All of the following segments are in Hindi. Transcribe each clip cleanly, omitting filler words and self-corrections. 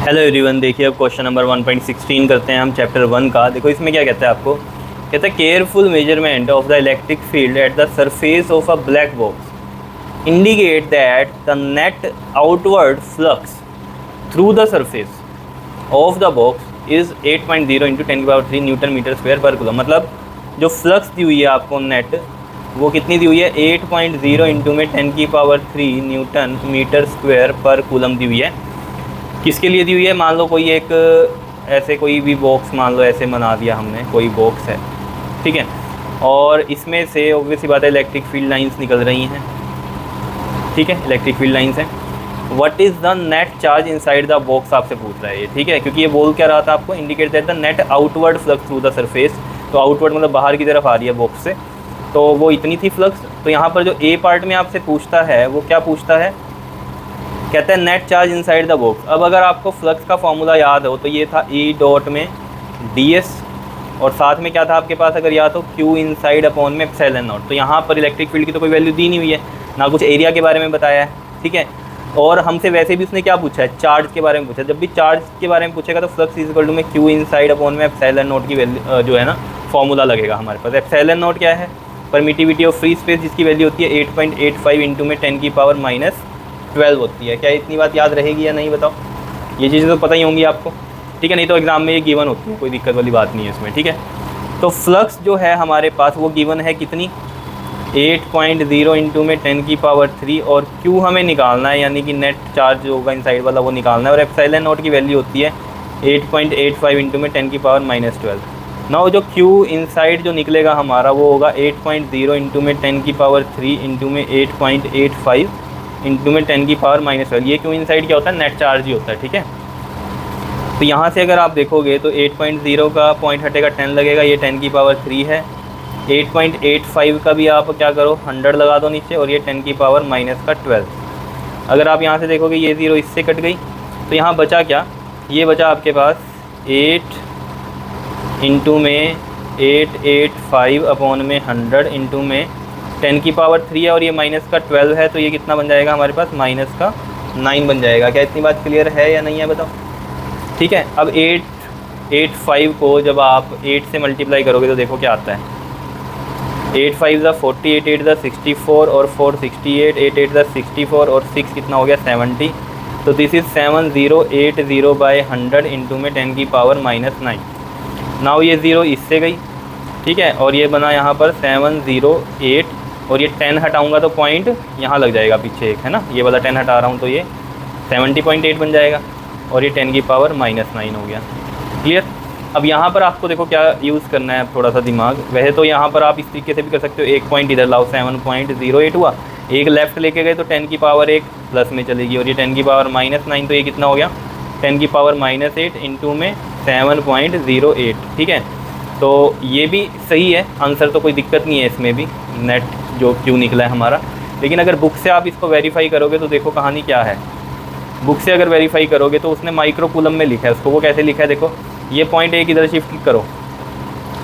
हेलो एवरीवन, देखिए अब क्वेश्चन नंबर 1.16 करते हैं हम चैप्टर 1 का। देखो इसमें क्या कहता है आपको, कहता है careful measurement of the electric field at the surface of a black box indicate that the net outward flux through the surface of the box is 8.0 into 10⁻³ newton metre square per coulomb. मतलब जो फ्लक्स दी हुई है आपको नेट, वो कितनी दी हुई है, 8.0 इंटू में 10⁻³ newton metre square per coulomb दी हुई है। किसके लिए दी हुई है? मान लो कोई एक ऐसे कोई भी बॉक्स, मान लो ऐसे बना दिया हमने, कोई बॉक्स है, ठीक है, और इसमें से ऑब्वियसली बात है इलेक्ट्रिक फील्ड लाइंस निकल रही हैं, ठीक है, इलेक्ट्रिक फील्ड लाइंस हैं। What is the net charge inside the box आपसे पूछ रहा है ये, ठीक है, क्योंकि ये बोल क्या रहा था आपको, indicate that the net outward flux through the surface. तो आउटवर्ड मतलब बाहर की तरफ आ रही है बॉक्स से, तो वो इतनी थी फ्लक्स। तो यहाँ पर जो ए पार्ट में आपसे पूछता है वो क्या पूछता है, कहते हैं net charge inside the box. अब अगर आपको फ्लक्स का फॉर्मूला याद हो तो ये था ई डॉट में ds, और साथ में क्या था आपके पास अगर याद हो, q इनसाइड अपॉन में एप्सिलॉन नॉट। तो यहाँ पर इलेक्ट्रिक फील्ड की तो कोई वैल्यू दी नहीं हुई है, ना कुछ एरिया के बारे में बताया है, ठीक है। और हमसे वैसे भी उसने क्या पूछा है, चार्ज के बारे में पूछा। जब भी चार्ज के बारे में पूछेगा तो फ्लक्स इज इक्वल टू में q इनसाइड अपॉन में एप्सिलॉन नॉट की वैल्यू जो है ना, फॉर्मूला लगेगा हमारे पास। एप्सिलॉन नॉट क्या है, परमिटिविटी ऑफ फ्री स्पेस, जिसकी वैल्यू होती है 8.85 इंटू में 10⁻⁻12 होती है। क्या इतनी बात याद रहेगी या नहीं, बताओ? ये चीज़ें तो पता ही होंगी आपको, ठीक है, नहीं तो एग्जाम में ये गिवन होती है, कोई दिक्कत वाली बात नहीं है इसमें, ठीक है। तो फ्लक्स जो है हमारे पास वो गिवन है कितनी, 8.0 इंटू में 10⁻³ और क्यू हमें निकालना है, यानी कि नेट चार्ज जो होगा इनसाइड वाला वो निकालना है, और एप्सिलॉन नॉट की वैल्यू होती है 8.85 इंटू में 10⁻⁻12। ना जो क्यू इनसाइड जो निकलेगा हमारा वो होगा 8.0 इंटू में 10⁻³ इंटू में 8.85 इंटू में 10⁻⁻12। ये क्यू इनसाइड क्या होता है, नेट चार्ज ही होता है, ठीक है। तो यहाँ से अगर आप देखोगे तो 8.0 का पॉइंट हटेगा 10 लगेगा, ये 10⁻³ है। 8.85 का भी आप क्या करो, 100 लगा दो नीचे, और ये 10⁻⁻12। अगर आप यहाँ से देखोगे ये 0 इससे कट गई, तो यहाँ बचा क्या, ये बचा आपके पास 8 इंटू में 885 अपॉन में 100 इंटू में 10⁻³ है, और ये माइनस का 12 है, तो ये कितना बन जाएगा हमारे पास, माइनस का 9 बन जाएगा। क्या इतनी बात क्लियर है या नहीं है, बताओ? ठीक है। अब 885 को जब आप 8 से मल्टीप्लाई करोगे तो देखो क्या आता है, 8 5 ज़ा 40, 8 8 ज़ा 64 और 4 68, 8 8 ज़ा 64 और 6 कितना हो गया, 70। तो दिस इज़ 7080 बाई 100 इंटू में 10⁻⁻9। नाउ ये 0 इससे गई, ठीक है, और ये बना यहाँ पर 708, और ये 10 हटाऊँगा तो पॉइंट यहाँ लग जाएगा पीछे एक, है ना, ये वाला 10 हटा रहा हूँ तो ये 70.8 बन जाएगा, और ये 10⁻�9 हो गया। क्लियर? अब यहाँ पर आपको देखो क्या यूज़ करना है, थोड़ा सा दिमाग। वैसे तो यहाँ पर आप इस तरीके से भी कर सकते हो, एक पॉइंट इधर लाओ, 7.08 हुआ, एक लेफ़्ट लेके गए तो 10⁻1 प्लस में चलेगी, और ये 10⁻�9, तो ये कितना हो गया, 10⁻�8 इंटू में 7.08, ठीक है। तो ये भी सही है आंसर, तो कोई दिक्कत नहीं है इसमें भी, नेट जो क्यू निकला है हमारा। लेकिन अगर बुक से आप इसको वेरीफाई करोगे तो देखो कहानी क्या है। बुक से अगर वेरीफाई करोगे तो उसने माइक्रो कूलम में लिखा है उसको, वो कैसे लिखा है देखो, ये पॉइंट एक इधर शिफ्ट करो,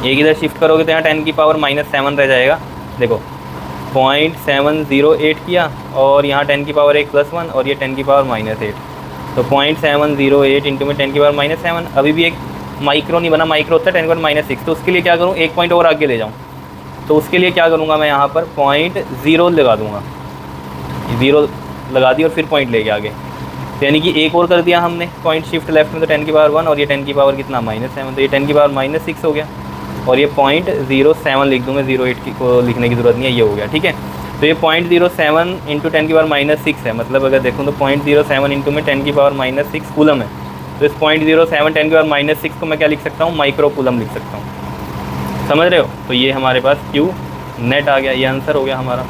एक इधर शिफ्ट करोगे तो यहाँ 10⁻⁻7 रह जाएगा। देखो 0.708 किया, और यहाँ 10⁻1 + 1, और ये 10⁻⁻8, तो 0.708 इंटू में 10⁻⁻7। अभी भी एक माइक्रो नहीं बना, माइक्रो होता है 10⁻�6। तो उसके लिए क्या करूँ, एक पॉइंट और आगे ले जाऊँ, तो उसके लिए क्या करूँगा मैं, यहाँ पर 0.0 लगा दूँगा, 0 लगा दी और फिर पॉइंट ले गया आगे, तो यानी कि एक और कर दिया हमने पॉइंट शिफ्ट लेफ्ट में, तो 10⁻1 और ये 10⁻� कितना, -7, तो ये 10⁻⁻6 हो गया, और ये 0.07 लिख दूँ मैं, 08 को लिखने की ज़रूरत नहीं है, ये हो गया, ठीक है। तो ये 0.07 इंटू 10⁻�6 है, मतलब अगर देखूँ तो 0.07 इंटू में 10⁻�6 कूलम है। तो इस 0.07 10⁻�6 को मैं क्या लिख सकता हूँ, माइक्रो कूलम लिख सकता हूँ, समझ रहे हो? तो ये हमारे पास क्यू नेट आ गया, ये आंसर हो गया हमारा,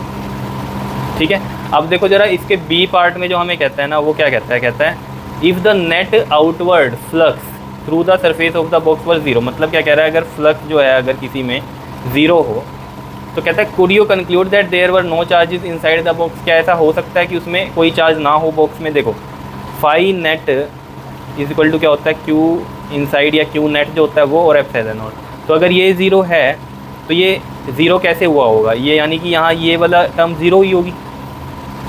ठीक है। अब देखो ज़रा इसके बी पार्ट में जो हमें कहता है ना, वो क्या कहता है, कहता है if the net outward flux through the surface of the box were 0। मतलब क्या कह रहा है, अगर फ्लक्स जो है अगर किसी में 0 हो तो कहता है could you conclude that there were no charges inside the box. क्या ऐसा हो सकता है कि उसमें कोई चार्ज ना हो बॉक्स में? देखो phi net is equal to क्या होता है, क्यू इनसाइड या क्यू नेट जो होता है वो, और एप्सिलॉन नॉट। तो अगर ये 0 है तो ये 0 कैसे हुआ होगा, ये यानी कि यहाँ ये वाला टर्म 0 ही होगी,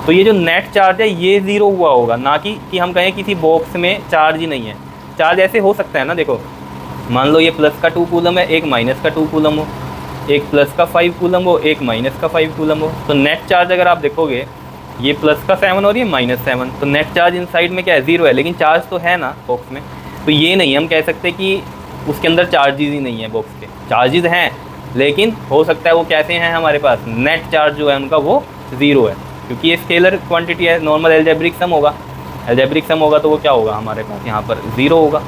तो ये जो नेट चार्ज है ये ज़ीरो हुआ होगा, ना कि हम कहें किसी बॉक्स में चार्ज ही नहीं है। चार्ज ऐसे हो सकता है ना, देखो मान लो ये प्लस का 2 कूलम है, एक माइनस का 2 कूलम हो, एक प्लस का 5 कूलम हो, एक माइनस का 5 कूलम हो। तो नेट चार्ज अगर आप देखोगे ये प्लस का 7 और ये -7, तो नेट चार्ज इनसाइड में क्या है, 0 है, लेकिन चार्ज तो है ना बॉक्स में। तो ये नहीं हम कह सकते कि उसके अंदर चार्जेस ही नहीं है, बॉक्स के चार्जेस हैं, लेकिन हो सकता है वो कैसे हैं हमारे पास, नेट चार्ज जो है उनका वो 0 है, क्योंकि ये स्केलर क्वांटिटी है, नॉर्मल एल्जेब्रिक सम होगा। एल्जेब्रिक सम होगा तो वो क्या होगा हमारे पास यहाँ पर 0 होगा।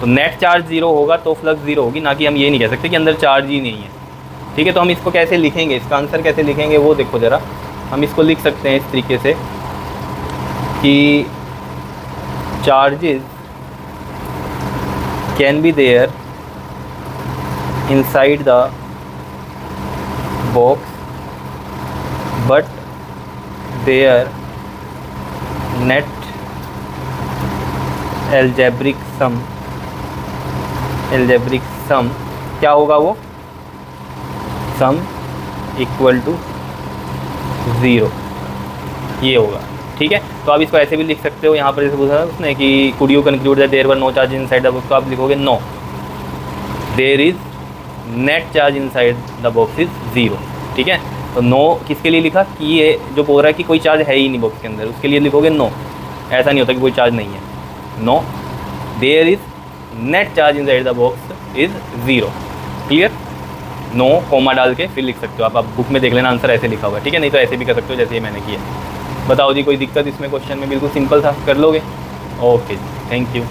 तो नेट चार्ज 0 होगा तो फ्लक्स 0 होगी, ना कि हम ये नहीं कह सकते कि अंदर चार्ज ही नहीं है। ठीक है, तो हम इसको कैसे लिखेंगे, इसका आंसर कैसे लिखेंगे वो देखो ज़रा। हम इसको लिख सकते हैं इस तरीके से कि charges can be there inside the box but their net algebraic sum क्या होगा, वो सम इक्वल टू 0 ये होगा। ठीक है, तो आप इसको ऐसे भी लिख सकते हो, यहाँ पर जैसे पूछा उसने कि could you conclude that there were no charge inside the box, तो आप लिखोगे no there is net charge inside the box is 0। ठीक है, तो नो किसके लिए लिखा कि ये जो बोल रहा है कि कोई चार्ज है ही नहीं बॉक्स के अंदर, उसके लिए लिखोगे नो। ऐसा नहीं होता कि कोई चार्ज नहीं है, no there is net charge inside the box is 0। Clear, no comma डाल के फिर लिख सकते हो आप बुक में देख लेना, आंसर ऐसे लिखा हुआ है। ठीक है, नहीं तो ऐसे भी कर सकते हो जैसे ये मैंने किया। बताओ जी कोई दिक्कत इसमें, क्वेश्चन में बिल्कुल सिंपल था, कर लोगे। ओके जी, थैंक यू।